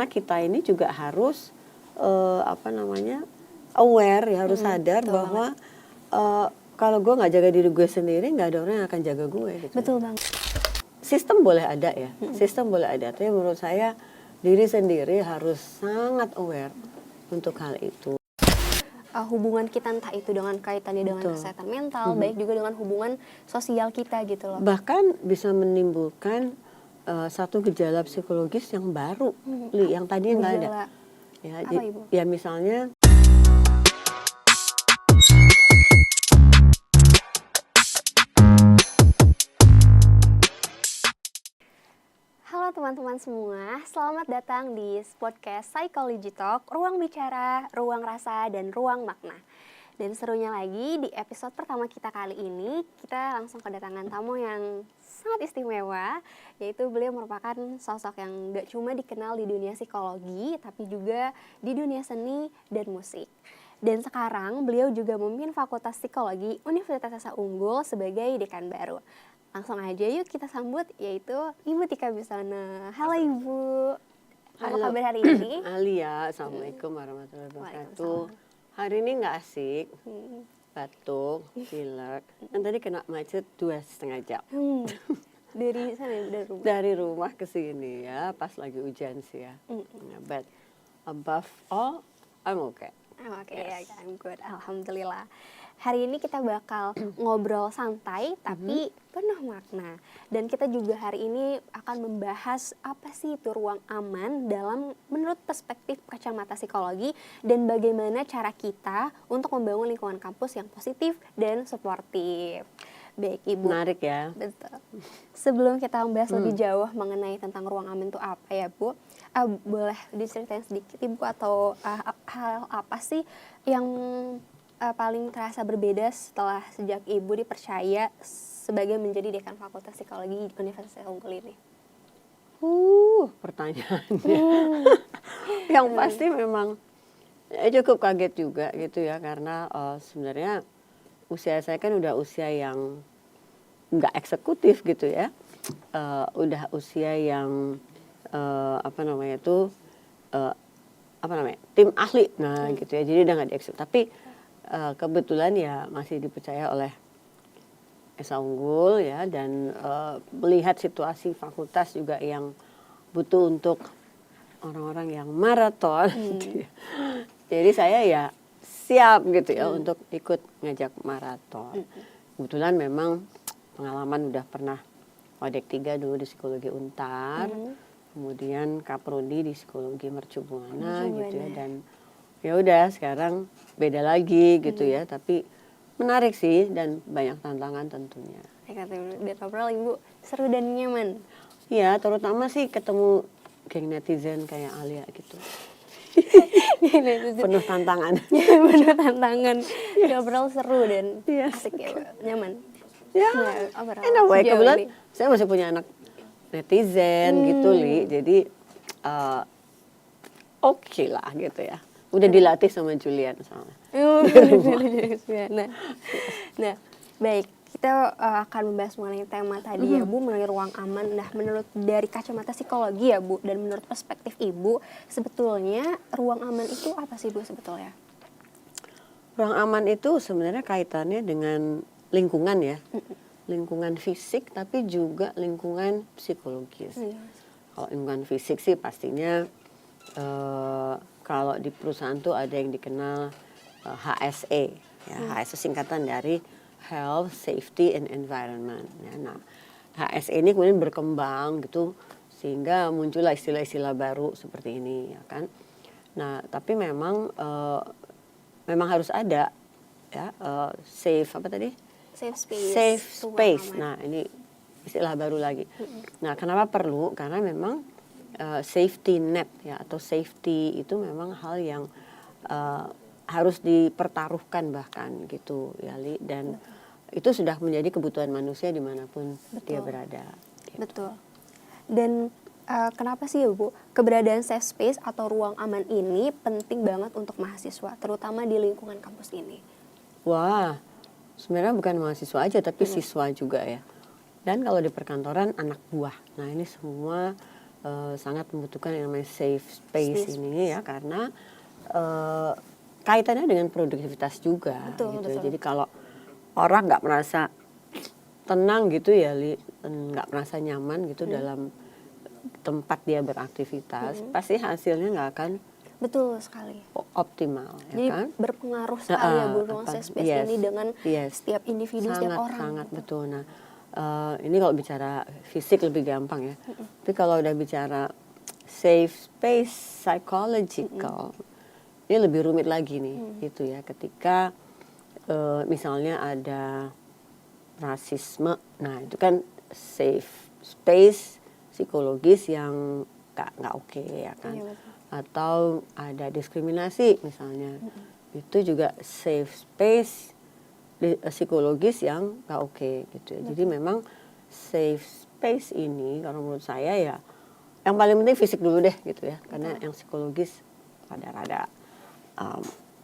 kita ini juga harus aware ya, harus sadar betul bahwa kalau gue nggak jaga diri gue sendiri, nggak ada orang yang akan jaga gue gitu. Betul banget. Sistem boleh ada ya, sistem boleh ada, tapi menurut saya diri sendiri harus sangat aware untuk hal itu. Hubungan kita entah itu dengan kaitannya dengan Betul. kesehatan mental, baik juga dengan hubungan sosial kita gitu loh. Bahkan bisa menimbulkan satu gejala psikologis yang baru, yang tadinya nggak ada. Gejala Ya, apa, Ibu? ya misalnya. Halo teman-teman semua, selamat datang di podcast Psychology Talk, ruang bicara, ruang rasa, dan ruang makna. Dan serunya lagi, di episode pertama kita kali ini, kita langsung kedatangan tamu yang sangat istimewa, yaitu beliau merupakan sosok yang gak cuma dikenal di dunia psikologi, tapi juga di dunia seni dan musik. Dan sekarang beliau juga memimpin Fakultas Psikologi Universitas Asa Unggul sebagai dekan baru. Langsung aja yuk kita sambut, yaitu Ibu Tika Biswana. Halo Ibu, apa kabar hari ini? Alia, Assalamualaikum warahmatullahi wabarakatuh. Hari ini nggak asik, batuk, pilek. Dan tadi kena macet 2,5 jam. Dari sana, dari rumah? Dari rumah ke sini ya, pas lagi hujan sih ya. But above all, I'm okay. Oke, yes. I'm good, alhamdulillah. Hari ini kita bakal ngobrol santai tapi penuh makna. Dan kita juga hari ini akan membahas apa sih itu ruang aman dalam menurut perspektif kacamata psikologi dan bagaimana cara kita untuk membangun lingkungan kampus yang positif dan suportif. Baik Ibu. Menarik ya. Betul. Sebelum kita membahas lebih jauh mengenai tentang ruang aman itu apa ya Bu, boleh diceritain sedikit Ibu atau hal apa sih yang paling terasa berbeda setelah sejak Ibu dipercaya sebagai menjadi dekan Fakultas Psikologi Universitas Unggul ini? Pertanyaannya. Yang pasti memang cukup kaget juga gitu ya, karena sebenarnya usia saya kan udah usia yang nggak eksekutif gitu ya, udah usia yang tim ahli, gitu ya, jadi udah nggak dieksekutif. Tapi kebetulan ya masih dipercaya oleh Esa Unggul ya, dan melihat situasi fakultas juga yang butuh untuk orang-orang yang maraton. Jadi saya ya siap gitu ya untuk ikut ngajak maraton. Kebetulan memang pengalaman udah pernah Wadek 3 dulu di psikologi Untar, kemudian kaprodi di psikologi Mercubuana gitu ya, dan ya udah sekarang beda lagi gitu ya, tapi menarik sih dan banyak tantangan tentunya. Dan overall Ibu seru dan nyaman. Ya, terutama sih ketemu geng netizen kayak Alia gitu. Penuh tantangan. Penuh tantangan. Dan overall seru dan asik ya, nyaman. Ya, anyway, kebetulan saya masih punya anak netizen gitu, Li. Jadi oke lah gitu ya. Udah dilatih sama Julian soalnya. Nah, baik. Kita akan membahas mengenai tema tadi ya Bu, mengenai ruang aman. Nah, menurut dari kacamata psikologi ya Bu, dan menurut perspektif Ibu, sebetulnya ruang aman itu apa sih Bu sebetulnya? Ruang aman itu sebenarnya kaitannya dengan lingkungan ya. Lingkungan fisik tapi juga lingkungan psikologis. Kalau lingkungan fisik sih pastinya kalau di perusahaan tuh ada yang dikenal HSE, ya, HSE singkatan dari Health, Safety, and Environment. Ya, nah, HSE ini kemudian berkembang gitu sehingga muncullah istilah-istilah baru seperti ini, ya kan. Nah, tapi memang harus ada ya safe space. Nah, ini istilah baru lagi. Nah, kenapa perlu? Karena memang safety net ya, atau safety itu memang hal yang harus dipertaruhkan bahkan gitu ya, Li, dan itu sudah menjadi kebutuhan manusia dimanapun dia berada. Gitu. Betul. Dan kenapa sih ya Bu, keberadaan safe space atau ruang aman ini penting banget untuk mahasiswa, terutama di lingkungan kampus ini? Wah, sebenarnya bukan mahasiswa aja tapi siswa juga ya. Dan kalau di perkantoran anak buah. Nah, ini semua sangat membutuhkan yang namanya safe space Space. ini ya, karena kaitannya dengan produktivitas juga Betul, gitu. betul. Jadi kalau orang nggak merasa tenang gitu ya, nggak merasa nyaman gitu dalam tempat dia beraktivitas, pasti hasilnya nggak akan Betul sekali. optimal, ya Jadi kan? berpengaruh sekali ya Bu ruang Apa, safe space ini dengan yes. setiap individu, setiap Sangat, orang. sangat gitu. betul. Nah, ini kalau bicara fisik lebih gampang ya. Tapi kalau udah bicara safe space psychological, ini lebih rumit lagi nih, gitu ya. Ketika misalnya ada rasisme, nah itu kan safe space psikologis yang nggak oke ya kan. Iya, betul. Atau ada diskriminasi misalnya, itu juga safe space psikologis yang nggak oke gitu ya. Jadi memang safe space ini kalau menurut saya ya yang paling penting fisik dulu deh gitu ya, karena yang psikologis rada-rada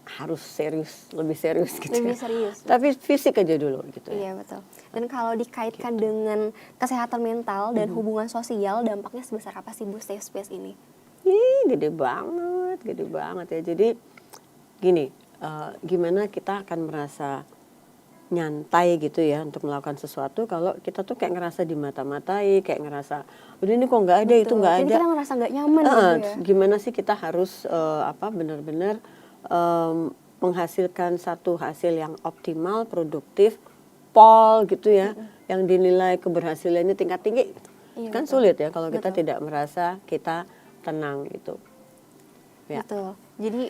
harus serius, lebih serius gitu Lebih ya. serius. Tapi fisik aja dulu gitu ya. Iya betul. Dan kalau dikaitkan dengan kesehatan mental dan hubungan sosial, dampaknya sebesar apa sih Bu safe space ini? Ih, gede banget ya. Jadi gini, gimana kita akan merasa nyantai gitu ya untuk melakukan sesuatu kalau kita tuh kayak ngerasa dimata-matai, kayak ngerasa udah ini kok nggak ada, itu Betul. nggak Jadi ada. kita ngerasa nggak nyaman gitu ya. Gimana sih kita harus benar-benar menghasilkan satu hasil yang optimal, produktif, pol gitu ya, yang dinilai keberhasilannya tingkat tinggi. Iya, Kan betul. sulit ya kalau kita Betul. tidak merasa kita tenang gitu. Ya. Betul. Jadi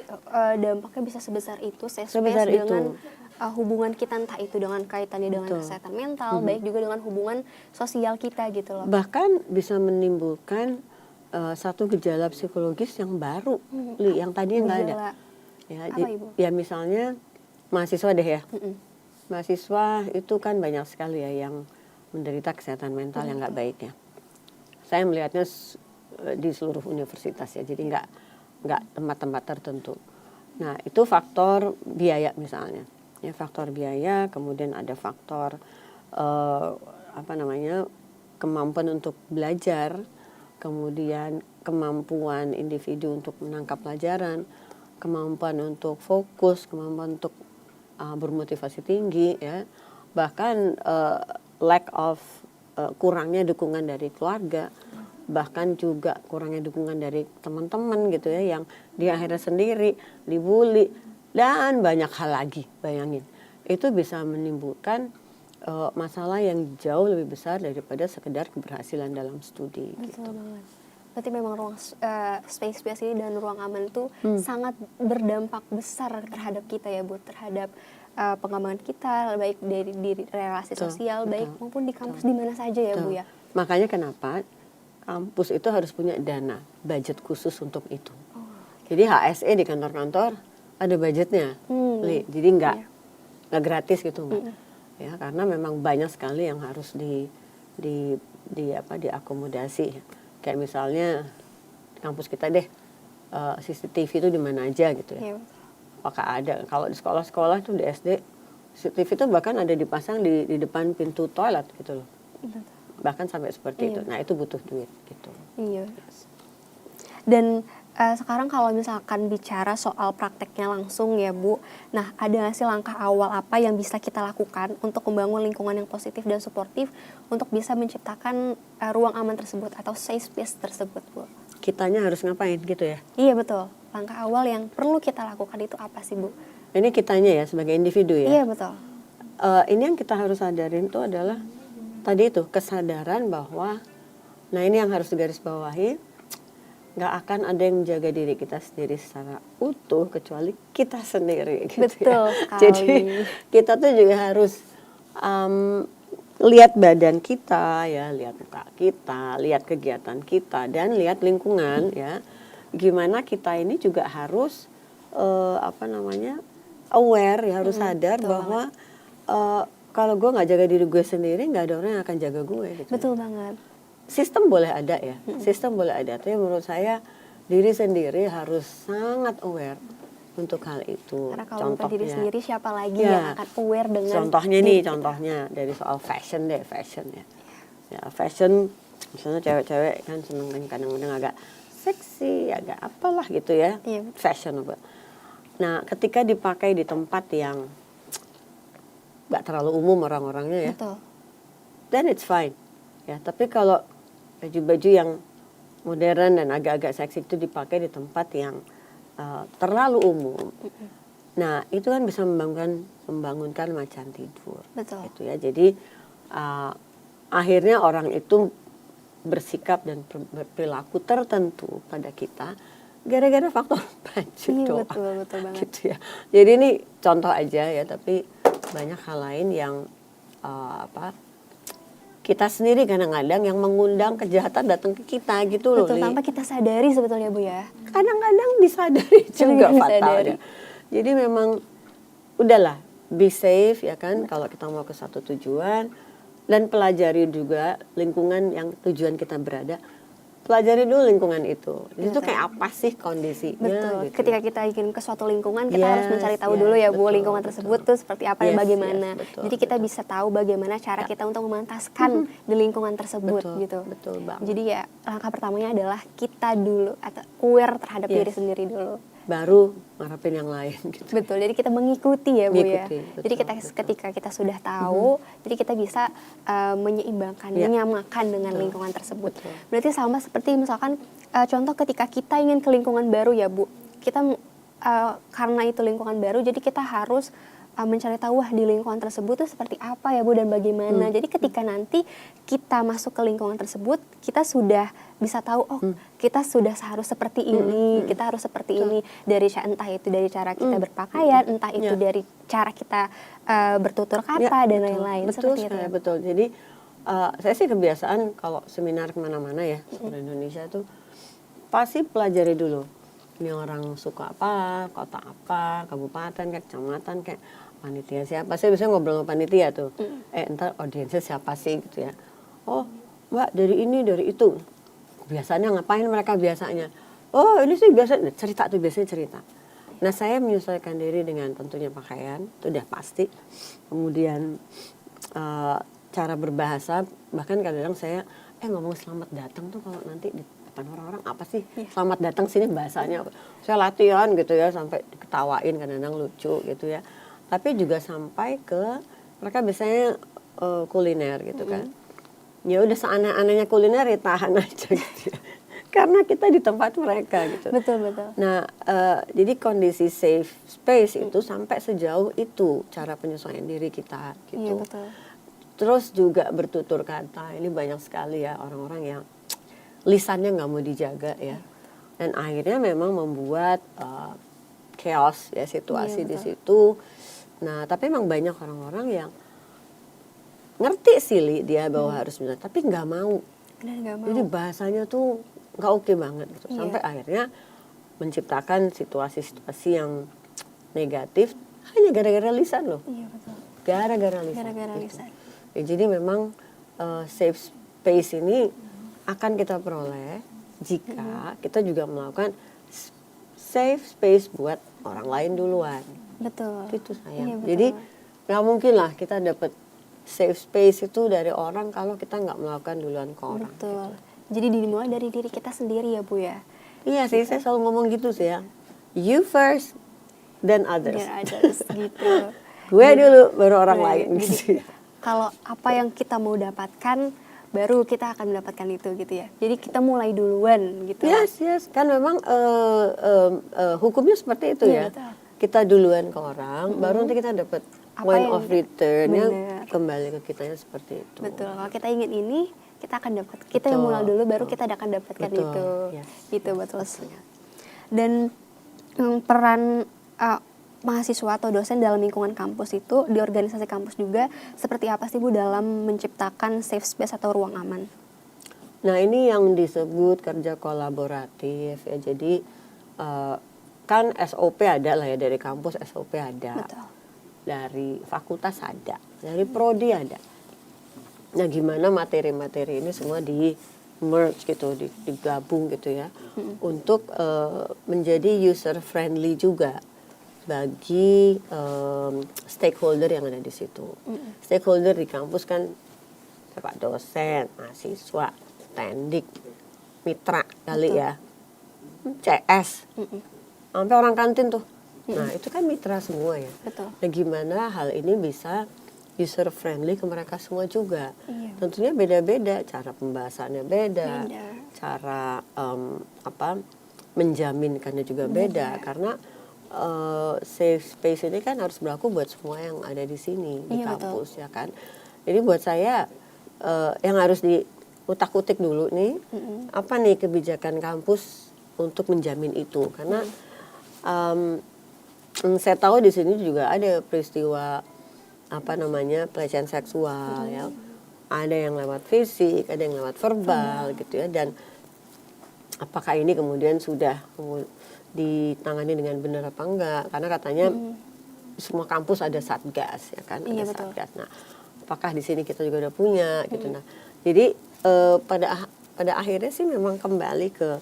dampaknya bisa sebesar itu safe space Sebesar dengan itu. hubungan kita, entah itu dengan kaitannya dengan Betul. kesehatan mental, baik juga dengan hubungan sosial kita gitu loh. Bahkan bisa menimbulkan satu gejala psikologis yang baru, Li, yang tadinya nggak ada. Gejala. Ya, Apa, Ibu? ya misalnya mahasiswa deh ya. Mm-mm. Mahasiswa itu kan banyak sekali ya yang menderita kesehatan mental yang nggak baik ya. Saya melihatnya di seluruh universitas ya, jadi nggak tempat-tempat tertentu. Nah itu faktor biaya misalnya, ya faktor biaya, kemudian ada faktor kemampuan untuk belajar, kemudian kemampuan individu untuk menangkap pelajaran, kemampuan untuk fokus, kemampuan untuk bermotivasi tinggi ya, bahkan lack of kurangnya dukungan dari keluarga, bahkan juga kurangnya dukungan dari teman-teman gitu ya, yang dia akhirnya sendiri dibully dan banyak hal lagi. Bayangin itu bisa menimbulkan masalah yang jauh lebih besar daripada sekedar keberhasilan dalam studi. Betul Gitu. banget. Berarti memang ruang space ini dan ruang aman itu sangat berdampak besar terhadap kita ya Bu, terhadap pengembangan kita, baik dari relasi Betul, sosial, baik betul, maupun di kampus di mana saja ya Bu ya. Makanya kenapa kampus itu harus punya dana, budget khusus untuk itu. Jadi HSE di kantor-kantor ada budgetnya, Li. Jadi nggak gratis gitu nggak. Ya, karena memang banyak sekali yang harus diakomodasi. Kayak misalnya di kampus kita deh, CCTV itu di mana aja gitu ya. Iya. Apakah ada? Kalau di sekolah-sekolah tuh di SD, CCTV itu bahkan ada dipasang di depan pintu toilet gitu loh. Betul. Bahkan sampai seperti itu. Nah itu butuh duit gitu. Iya. Dan sekarang kalau misalkan bicara soal prakteknya langsung ya Bu, nah ada nggak sih langkah awal apa yang bisa kita lakukan untuk membangun lingkungan yang positif dan suportif untuk bisa menciptakan ruang aman tersebut atau safe space tersebut Bu? Kitanya harus ngapain gitu ya? Iya betul. Langkah awal yang perlu kita lakukan itu apa sih Bu? Ini kitanya ya sebagai individu ya. Iya betul. Ini yang kita harus sadarin itu adalah tadi itu kesadaran bahwa, nah ini yang harus digarisbawahi, nggak akan ada yang menjaga diri kita sendiri secara utuh kecuali kita sendiri. Gitu Betul ya. sekali. Jadi kita tuh juga harus lihat badan kita ya, lihat muka kita, lihat kegiatan kita, dan lihat lingkungan ya. Gimana kita ini juga harus aware ya, harus sadar bahwa kalau gue nggak jaga diri gue sendiri, nggak ada orang yang akan jaga gue. Gitu. Betul banget. Sistem boleh ada ya, sistem boleh ada, tapi menurut saya diri sendiri harus sangat aware untuk hal itu. Karena kalau bukan diri sendiri, siapa lagi yang akan aware dengan contohnya nih, contohnya dari soal fashion deh, fashion ya. Ya, fashion Misalnya cewek-cewek kan seneng kan kadang-kadang agak seksi, agak apalah gitu ya, Iya. fashionable. Nah, ketika dipakai di tempat yang nggak terlalu umum orang-orangnya ya, Betul. then it's fine. Ya, tapi kalau baju-baju yang modern dan agak-agak seksi itu dipakai di tempat yang terlalu umum, nah itu kan bisa membangunkan macan tidur. Betul. Gitu ya. Jadi akhirnya orang itu bersikap dan berperilaku tertentu pada kita gara-gara faktor baju Iya, doang. betul banget. Gitu ya. Jadi ini contoh aja ya, tapi banyak hal lain yang kita sendiri kadang-kadang yang mengundang kejahatan datang ke kita gitu loh. Betul, tanpa kita sadari sebetulnya Bu ya. Kadang-kadang disadari juga Disadari. fatalnya. Jadi memang udahlah, be safe ya kan kalau kita mau ke satu tujuan, dan pelajari juga lingkungan yang tujuan kita berada. Pelajari dulu lingkungan itu. Itu kayak apa sih kondisinya. Betul. Gitu. Ketika kita ingin ke suatu lingkungan, kita harus mencari tahu Yes, dulu ya Bu, betul, lingkungan tersebut tuh seperti apa dan Yes, bagaimana. yes, betul, Jadi kita betul. bisa tahu bagaimana cara kita untuk memantaskan di lingkungan tersebut Betul, gitu. betul banget. Jadi ya langkah pertamanya adalah kita dulu atau aware terhadap Yes. diri sendiri dulu. Baru ngarepin yang lain gitu. Betul. Jadi kita mengikuti ya Bu ya. Mengikuti, betul, Jadi kita betul. ketika kita sudah tahu, jadi kita bisa menyeimbangkan, Ya. menyamakan dengan Betul, lingkungan tersebut. betul. Berarti sama seperti misalkan contoh ketika kita ingin ke lingkungan baru ya Bu, kita karena itu lingkungan baru, jadi kita harus mencari tahu wah di lingkungan tersebut tuh seperti apa ya Bu dan bagaimana. Jadi ketika nanti kita masuk ke lingkungan tersebut, kita sudah bisa tahu oh kita sudah harus seperti ini, kita harus seperti ini dari entah itu dari cara kita berpakaian, entah itu dari cara kita bertutur kata dan lain-lain Betul seperti itu. sekali, betul. Jadi saya sih kebiasaan kalau seminar kemana-mana ya di Indonesia tuh pasti pelajari dulu ini orang suka apa, kota apa, kabupaten, kayak kecamatan, kayak panitia siapa. Saya biasanya ngobrol sama panitia tuh. Entar audiensnya siapa sih gitu ya. Oh, Mbak dari ini, dari itu. Biasanya ngapain mereka biasanya? Oh, ini sih biasanya cerita tuh, biasanya cerita. Nah, saya menyesuaikan diri dengan tentunya pakaian, itu udah pasti. Kemudian cara berbahasa, bahkan kadang-kadang saya ngomong selamat datang tuh kalau nanti di depan orang-orang apa sih selamat datang sini bahasanya apa? Saya latihan gitu ya sampai diketawain kadang-kadang lucu gitu ya. Tapi juga sampai ke mereka biasanya kuliner gitu kan. Ya udah seaneh-anehnya kuliner ya tahan aja gitu ya. Karena kita di tempat mereka gitu. Betul. Nah, jadi kondisi safe space itu sampai sejauh itu cara penyesuaian diri kita gitu. Iya, betul. Terus juga bertutur kata, ini banyak sekali ya orang-orang yang lisannya nggak mau dijaga ya, dan akhirnya memang membuat chaos ya situasi di situ. Nah, tapi memang banyak orang-orang yang ngerti sih dia bahwa harus benar, tapi nggak mau. Dan nggak mau. Jadi bahasanya tuh nggak oke banget gitu. Sampai akhirnya menciptakan situasi-situasi yang negatif hanya gara-gara lisan loh. Iya, betul. Gara-gara lisan. Gara-gara gitu. lisan. Ya, jadi memang safe space ini akan kita peroleh jika kita juga melakukan safe space buat orang lain duluan. Betul. Itu sayang. Iya, betul. Jadi nggak mungkin lah kita dapat safe space itu dari orang kalau kita nggak melakukan duluan ke orang. Betul. Jadi dimulai dari diri kita sendiri ya Bu ya. Iya sih, saya selalu ngomong gitu sih ya. You first, then others. Biar others gitu. Gue dulu, baru orang Nah, lain jadi, gitu ya. Kalau apa yang kita mau dapatkan, baru kita akan mendapatkan itu gitu ya. Jadi kita mulai duluan gitu. Yes. Kan memang hukumnya seperti itu Iya, ya. betul. Kita duluan ke orang, baru nanti kita dapat Apa point yang- of return-nya Bener. kembali ke kitanya seperti itu. Betul. Kalau kita ingin ini, kita akan dapat. Kita yang Betul. mulai dulu, baru kita akan dapatkan Betul. itu. Yes. Gitu betul. Dan peran mahasiswa atau dosen dalam lingkungan kampus itu di organisasi kampus juga seperti apa sih Bu dalam menciptakan safe space atau ruang aman? Nah, ini yang disebut kerja kolaboratif ya. Jadi kan SOP ada lah ya, dari kampus SOP ada. Betul. Dari fakultas ada, dari prodi ada. Nah, gimana materi-materi ini semua di merge gitu, digabung gitu ya, untuk menjadi user friendly juga bagi stakeholder yang ada di situ. Stakeholder di kampus kan Pak dosen, mahasiswa, Tendik, Mitra kali ya, CS, sampai orang kantin tuh. Nah itu kan mitra semua ya. Betul. Nah gimana hal ini bisa user friendly ke mereka semua juga. Iya. Tentunya beda-beda, cara pembahasannya beda, Beda. cara menjaminkannya juga beda. Karena safe space ini kan harus berlaku buat semua yang ada di sini di Iya, kampus ya kan. Jadi buat saya yang harus diutak-utik dulu nih, apa nih kebijakan kampus untuk menjamin itu? Karena saya tahu di sini juga ada peristiwa pelecehan seksual ya. Ada yang lewat fisik, ada yang lewat verbal gitu ya. Dan apakah ini kemudian sudah ditangani dengan benar apa enggak? Karena katanya semua kampus ada satgas ya kan, Iya, ada betul. satgas. Nah, apakah di sini kita juga udah punya gitu. Nah, jadi pada akhirnya sih memang kembali ke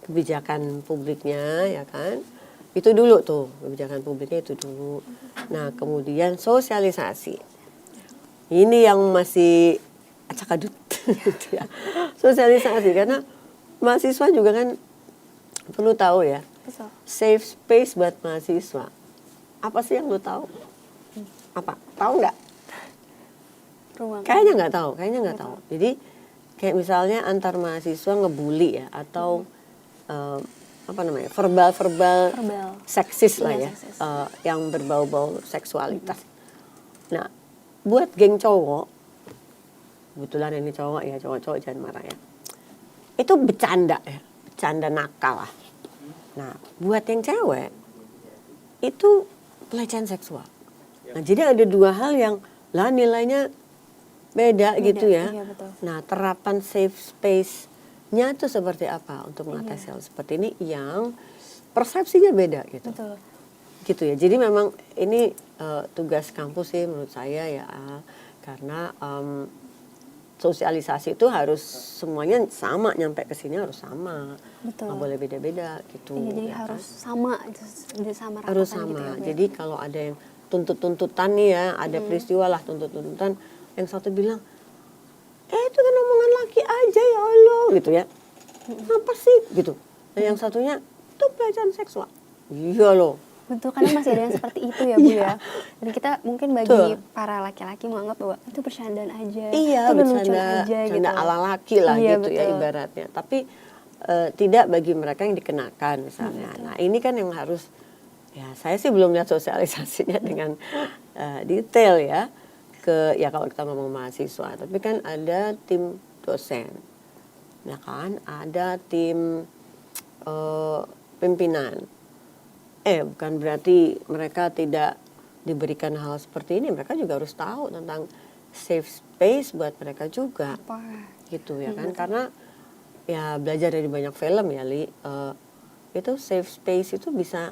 kebijakan publiknya ya kan. Itu dulu tuh, kebijakan publiknya itu dulu. Nah, kemudian sosialisasi. Ini yang masih acak-adut gitu ya. Sosialisasi karena mahasiswa juga kan perlu tahu ya. Betul. Safe space buat mahasiswa. Apa sih yang lu tahu? Apa? Tahu nggak? Ruang. Kayaknya nggak tahu. Jadi kayak misalnya antar mahasiswa ngebully ya atau verbal seksis lah Iya, ya, seksis. yang berbau-bau seksualitas. Nah, buat geng cowok, kebetulan ini cowok ya, cowok-cowok jangan marah ya. Itu bercanda ya, bercanda nakal lah. Nah, buat yang cewek itu pelecehan seksual. Nah, jadi ada dua hal yang lah nilainya beda gitu ya. Iya, betul. Nah, terapan safe space-nya itu seperti apa untuk mengatasi hal seperti ini yang persepsinya beda gitu. Betul. Gitu ya. Jadi memang ini tugas kampus sih menurut saya ya, karena sosialisasi itu harus semuanya sama, nyampe ke sini harus sama. Betul. Nggak boleh beda-beda gitu. Iya, jadi ya harus kan? sama, sama Harus ratakan sama. gitu ya, Bu ya. Jadi kalau ada yang tuntut-tuntutan nih ya, ada peristiwa lah tuntut-tuntutan, yang satu bilang, itu kan omongan laki aja ya Allah, gitu ya. Apa sih? Gitu. Dan yang satunya, itu pelecehan seksual. Iya loh. Betul, karena masih ada yang seperti itu ya, Bu Iya. ya. Dan kita mungkin bagi Betul. para laki-laki menganggap bahwa itu bercandaan aja, Iya, itu lelucon bercanda aja gitu. canda ala laki lah Iya, gitu ya betul. ibaratnya. Tapi tidak bagi mereka yang dikenakan misalnya. Nah ini kan yang harus, ya saya sih belum lihat sosialisasinya dengan detail ya. Ya kalau kita ngomong mahasiswa, tapi kan ada tim dosen, ya kan, ada tim pimpinan. Bukan berarti mereka tidak diberikan hal seperti ini, mereka juga harus tahu tentang safe space buat mereka juga, Apa? gitu ya kan, karena ya belajar dari banyak film ya Li, itu safe space itu bisa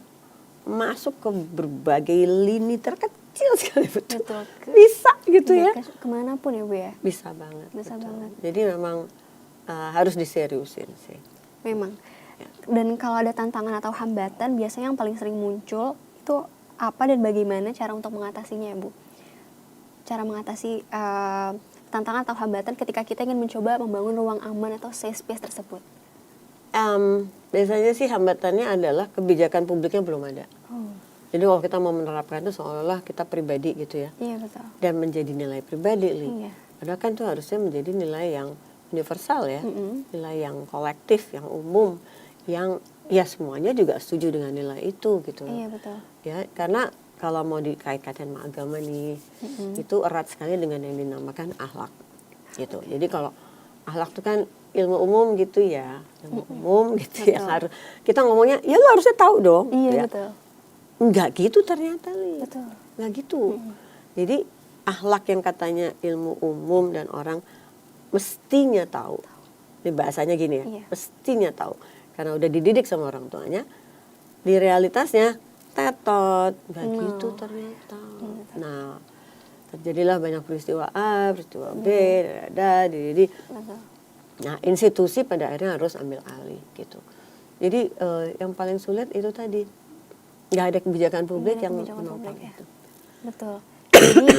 masuk ke berbagai lini terkecil sekali, betul. Bisa gitu ya. Kemanapun ya, Bu ya. Bisa banget. Bisa betul. banget. Jadi memang harus diseriusin sih. Memang. Dan kalau ada tantangan atau hambatan, biasanya yang paling sering muncul itu apa dan bagaimana cara untuk mengatasinya ya, Bu? Cara mengatasi tantangan atau hambatan ketika kita ingin mencoba membangun ruang aman atau safe space tersebut. Biasanya sih hambatannya adalah kebijakan publiknya belum ada. Oh. Jadi kalau kita mau menerapkan itu seolah-olah kita pribadi gitu ya. Iya, betul. Dan menjadi nilai pribadi, Li. Iya. Padahal kan itu harusnya menjadi nilai yang universal ya. Nilai yang kolektif, yang umum, yang ya semuanya juga setuju dengan nilai itu gitu. Iya, betul. Ya, karena kalau mau dikait-kaitkan sama agama nih, itu erat sekali dengan yang dinamakan akhlak. Gitu. Jadi kalau akhlak itu kan ilmu umum gitu ya, ilmu umum gitu ya. Harus kita ngomongnya, ya lo harusnya tahu dong. Iya, ya. betul. Enggak gitu ternyata, Li. Betul. Enggak gitu. Jadi akhlak yang katanya ilmu umum dan orang mestinya tahu. Ini bahasanya gini ya, Iya. mestinya tahu. Karena udah dididik sama orang tuanya. Di realitasnya tetot, enggak gitu ternyata. Nah, terjadilah banyak peristiwa A, peristiwa B, di. Betul. Nah, institusi pada akhirnya harus ambil alih gitu. Jadi yang paling sulit itu tadi, nggak ada kebijakan publik Nggak ada yang kebijakan menopang publik, ya. itu. Betul. Jadi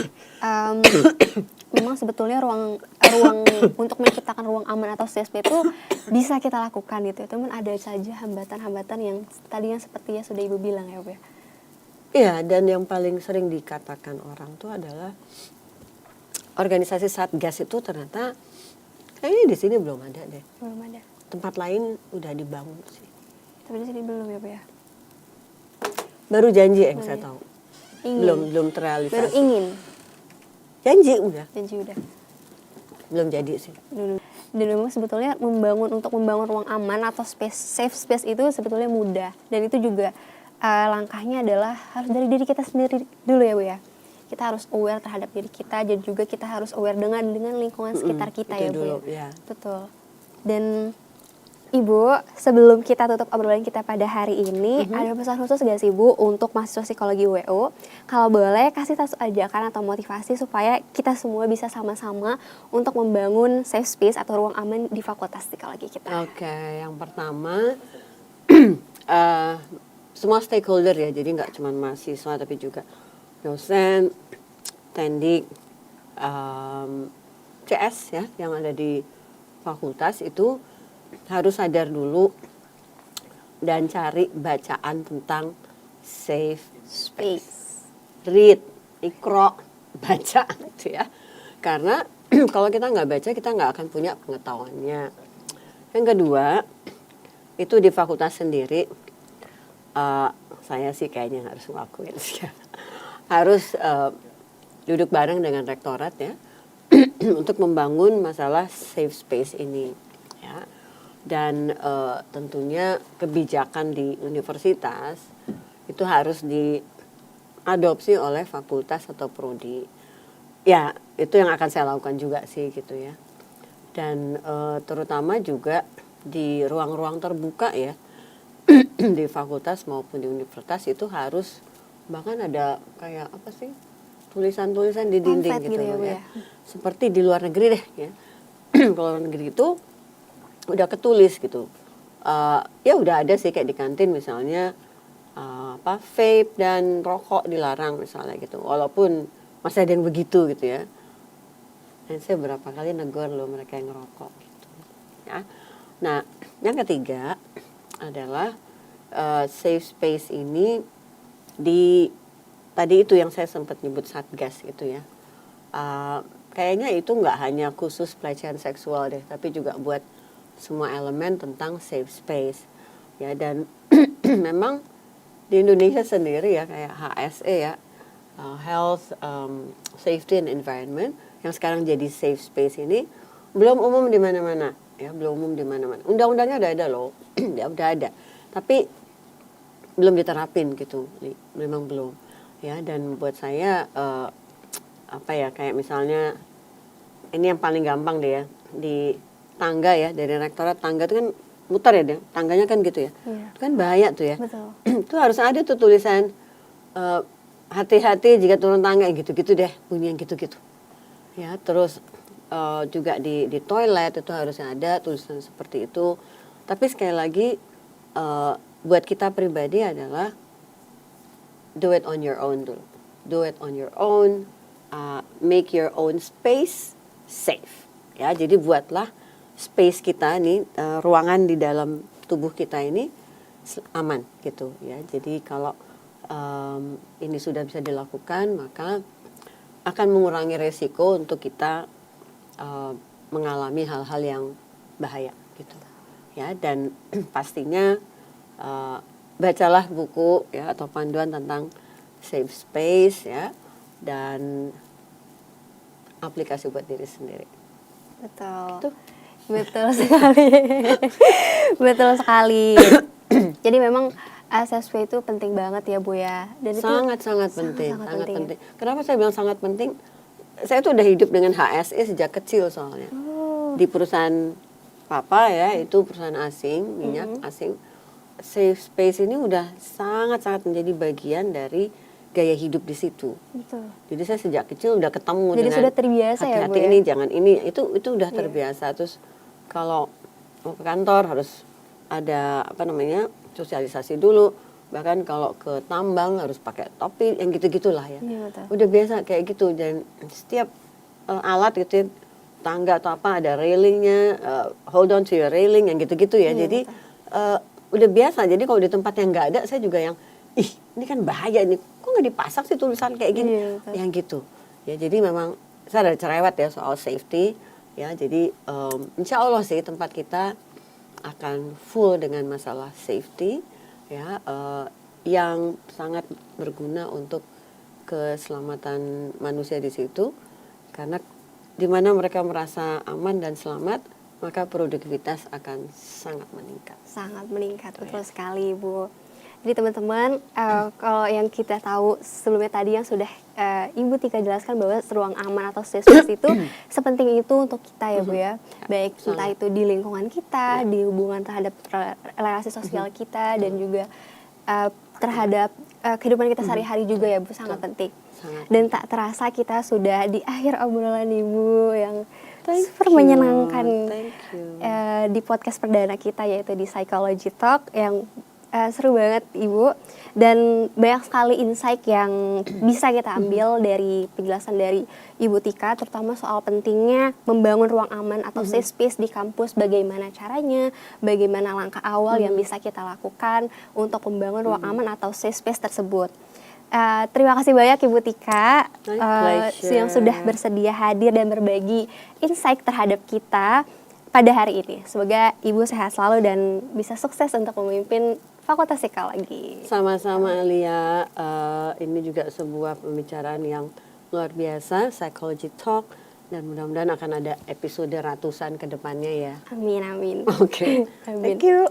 memang sebetulnya ruang untuk menciptakan ruang aman atau safe space itu bisa kita lakukan gitu. Teman ada saja hambatan-hambatan yang tadinya seperti yang sudah Ibu bilang ya Bu ya. Iya, dan yang paling sering dikatakan orang tuh adalah organisasi Satgas itu ternyata kayaknya di sini belum ada deh. Belum ada. Tempat lain udah dibangun sih. Tapi di sini belum ya Bu ya. Baru janji yang saya tahu. Ingin. Belum terrealisasi. Baru ingin. Janji udah. Janji udah. Belum jadi sih. Dan memang sebetulnya untuk membangun ruang aman atau safe space itu sebetulnya mudah. Dan itu juga langkahnya adalah harus dari diri kita sendiri dulu ya Bu ya. Kita harus aware terhadap diri kita dan juga kita harus aware dengan lingkungan sekitar kita ya Bu dulu, ya. ya. Betul. Dan Ibu, sebelum kita tutup obrolan kita pada hari ini, ada pesan khusus gak sih Bu untuk mahasiswa psikologi UU? Kalau boleh kasih satu ajakan atau motivasi supaya kita semua bisa sama-sama untuk membangun safe space atau ruang aman di fakultas psikologi kita. Oke, yang pertama semua stakeholder ya, jadi nggak cuma mahasiswa tapi juga dosen, tendik, CS ya yang ada di fakultas itu harus sadar dulu dan cari bacaan tentang safe space. Read, ikro, baca gitu ya. Karena kalau kita nggak baca kita nggak akan punya pengetahuannya. Yang kedua itu di fakultas sendiri saya sih kayaknya harus ngelakuin sih. Harus duduk bareng dengan rektorat ya untuk membangun masalah safe space ini ya. Dan tentunya kebijakan di universitas itu harus diadopsi oleh fakultas atau prodi. Ya, itu yang akan saya lakukan juga sih gitu ya. Dan terutama juga di ruang-ruang terbuka ya, di fakultas maupun di universitas itu harus bahkan ada kayak apa sih, tulisan-tulisan di dinding gitu ya. Seperti di luar negeri deh ya. Kalau luar negeri itu udah ketulis gitu, ya udah ada sih kayak di kantin misalnya vape dan rokok dilarang misalnya gitu, walaupun masih ada yang begitu gitu ya. Dan saya berapa kali negor loh mereka yang ngerokok gitu ya. Nah yang ketiga adalah safe space ini tadi itu yang saya sempat nyebut Satgas gitu ya. Kayaknya itu nggak hanya khusus pelecehan seksual deh, tapi juga buat semua elemen tentang safe space ya. Dan memang di Indonesia sendiri ya kayak HSE ya, Health, Safety and Environment yang sekarang jadi safe space ini belum umum di mana-mana ya, belum umum di mana-mana. Undang-undangnya udah ada loh, ya udah ada, tapi belum diterapin gitu, memang belum ya. Dan buat saya apa ya, kayak misalnya ini yang paling gampang deh ya, di tangga ya, dari rektorat tangga itu kan muter ya deh, tangganya kan gitu ya. Itu kan bahaya tuh ya. Betul. Itu harus ada tuh tulisan hati-hati jika turun tangga gitu-gitu deh, bunyi yang gitu-gitu. Ya, terus juga di toilet itu harusnya ada tulisan seperti itu. Tapi sekali lagi buat kita pribadi adalah do it on your own dulu. Do it on your own, make your own space safe. Ya, jadi buatlah space kita nih, ruangan di dalam tubuh kita ini aman gitu ya. Jadi kalau ini sudah bisa dilakukan, maka akan mengurangi resiko untuk kita mengalami hal-hal yang bahaya gitu ya. Dan pastinya bacalah buku ya atau panduan tentang safe space ya, dan aplikasi buat diri sendiri. Betul. Gitu. Betul sekali. Betul sekali. Jadi memang safe space itu penting banget ya Bu ya. Dan sangat penting. Kenapa saya bilang sangat penting? Saya tuh udah hidup dengan HSE sejak kecil soalnya. Di perusahaan papa ya, itu perusahaan asing, minyak asing. Safe space ini udah sangat menjadi bagian dari gaya hidup di situ. Betul. Jadi saya sejak kecil udah ketemu jadi dengan sudah terbiasa hati-hati ya Bu ya. ini, jangan ini, itu udah terbiasa. Terus kalau mau ke kantor harus ada sosialisasi dulu. bahkan kalau ke tambang harus pakai topi yang gitu-gitulah ya. Iya, betul. Udah biasa kayak gitu, dan setiap alat gitu ya, tangga atau apa ada railingnya, hold on to your railing yang gitu-gitu ya. Iya, Jadi udah biasa. Jadi kalau di tempat yang nggak ada, saya juga yang ini kan bahaya nih, kok nggak dipasang sih tulisan kayak gini, Iya, betul. yang gitu ya. Jadi memang saya ada cerewet ya soal safety ya. Jadi insya Allah sih tempat kita akan full dengan masalah safety ya, yang sangat berguna untuk keselamatan manusia di situ. Karena di mana mereka merasa aman dan selamat, maka produktivitas akan sangat meningkat. Sangat meningkat, betul sekali Ibu. Jadi teman-teman, kalau yang kita tahu sebelumnya tadi yang sudah Ibu Tika jelaskan bahwa ruang aman atau safe space itu sepenting itu untuk kita ya Bu ya. Baik entah itu di lingkungan kita, di hubungan terhadap relasi sosial kita, dan juga terhadap kehidupan kita sehari-hari juga ya Bu, sangat penting. Sangat. Dan tak terasa kita sudah di akhir obrolan Ibu yang Thank super you. menyenangkan Thank you. di podcast perdana kita, yaitu di Psychology Talk, yang seru banget Ibu, dan banyak sekali insight yang bisa kita ambil dari penjelasan dari Ibu Tika, terutama soal pentingnya membangun ruang aman atau safe space di kampus, bagaimana caranya, bagaimana langkah awal yang bisa kita lakukan untuk membangun ruang aman atau safe space tersebut. Terima kasih banyak Ibu Tika yang sudah bersedia hadir dan berbagi insight terhadap kita pada hari ini. Semoga Ibu sehat selalu dan bisa sukses untuk memimpin Fakultas Psikologi. Sama-sama Alia, ini juga sebuah pembicaraan yang luar biasa, Psychology Talk, dan mudah-mudahan akan ada episode ratusan ke depannya ya. Amin, amin. Oke. Thank you.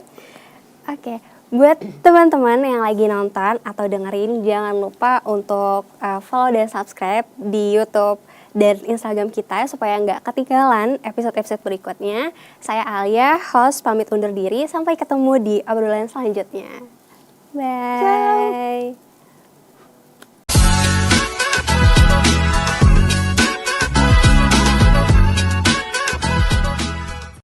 Oke. Buat teman-teman yang lagi nonton atau dengerin, jangan lupa untuk follow dan subscribe di YouTube dan Instagram kita supaya nggak ketinggalan episode-episode berikutnya. Saya Alia, host, pamit undur diri. Sampai ketemu di obrolan selanjutnya. Bye.